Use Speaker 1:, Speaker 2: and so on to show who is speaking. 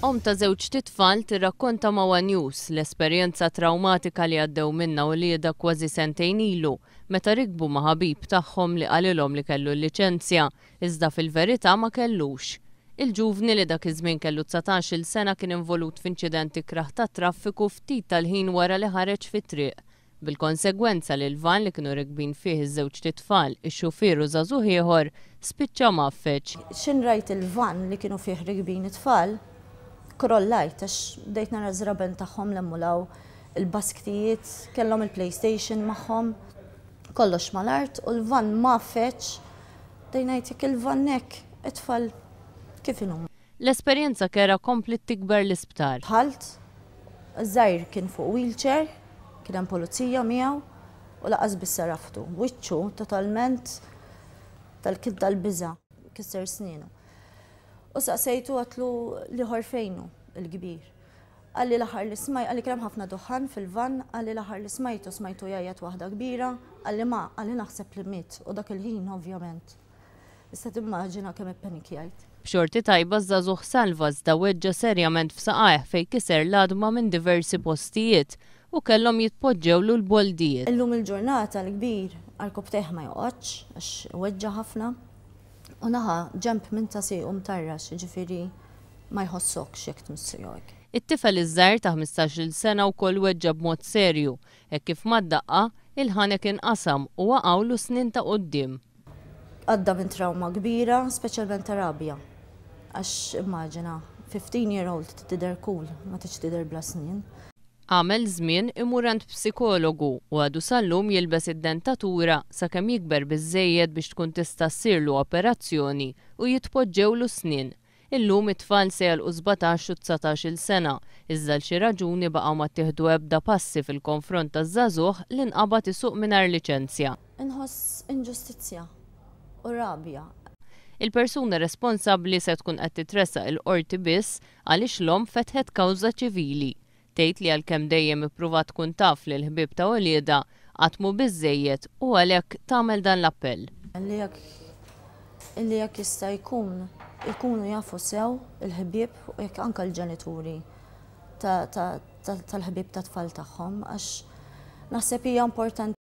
Speaker 1: Om ta' żewġ titfal tirrakkonta ma' One News l-esperjenza traumatika li għaddew minna u lieda kważi sentejn ilu meta rikbu ma' ħabib tagħhom li qalilhom li kellu l-liċenzja iżda fil-verità ma kellux. Il-ġuvni li dak iż-żmien kellu 19-il sena kien involut f'inċidenti kraħ ta' traffiku ftit tal-ħin wara li ħareġ fit-triq. Bil-konsegwenza li l-van li kienu rekbin fih iż-żewġ titfal, ix-xufieru żagħżugħ ieħor spiċċa maffeċ.
Speaker 2: X'inrajt il-van li kienu fih rekbin it-tfal, krollajt għax bdejt nara żraben tagħhom l-emmulaw il-basktijiet, kellhom il-PlayStation magħhom, kollox mal-art u l-van maffeċ, dejnajt jekk il-van hekk it-tfal kif inhom.
Speaker 1: L-esperjenza kera komplet tikber l-isptar.
Speaker 2: Dħalt, iż-żgħir kien fuq wheelchair, kien hemm pulizija miegħu u laqas biss saraftu. Wiċċu totalment tal-kid tal-biża' kisser snienu. U saqsejtu għatlu liħor fejnu il-kbir. Għalli l-aħħar li smaj, għalli krem ħafna duħan fil-van, għalli l-aħħar li smajtu jajjat waħda kbira, għalli ma, għalli naħseb li mit, u dak il-ħin ovvjament. Issa timmaġina kemm ippanikjajt.
Speaker 1: B'xorti tajba żagħżugħ salva iżda weġġa serjament f'saqajh fejn kiser l-adma minn diversi postijiet u kellhom jitpoġġew l-boldijiet.
Speaker 2: Illum il-ġurnata l-kbir għal-kob teħ ma joqgħodx għax weġġa ħafna. U naħa ġemp minn tasiq tarrax, ġifiri ma jħossokx jekk tmissijok.
Speaker 1: It-tifel iż-żgħir ta' 15-il sena wkoll weġġa b'mod serju, hekk kif mad-daqqa il-ħanek inqasam u waqgħu snin ta' quddiem.
Speaker 2: Għadda minn trauma kbira, speċjalment ta' rabja. Għax immaġina, 15-year-old tidher cool, ma tiġ tidher bla snin.
Speaker 1: Għamel żmien imur għand psikologu u għadu sal-lum jilbes id-dentatura sakemm jikber biżżejjed biex tkun tista' ssirlu operazzjoni u jitpoġġewlu snin. Illum it-tfal se jalqu 17 u 19-il sena, iżda l xi raġuni baqgħu ma ttieħdu ebda passi fil-konfront taż-żagħżugħ li nqabad isuq mingħajr liċenzja.
Speaker 2: Inħoss inġustizzja u rabja.
Speaker 1: Il-persuna responsabbli se tkun qed titressaq il-qorti biss għaliex l-om fetħet kawża ċivili. Tgħid li għalkemm dejjem ippruvat tkun taf li l-ħbieb ta' welieda għatmu biżżejjed u għalhekk tagħmel dan l-appell.
Speaker 2: Illi jekk jista' jkunu jafu sew il-ħbieb u jekk anke l-ġenituri tal-ħbieb tat-tfal tagħhom għax naħseb hija importanti.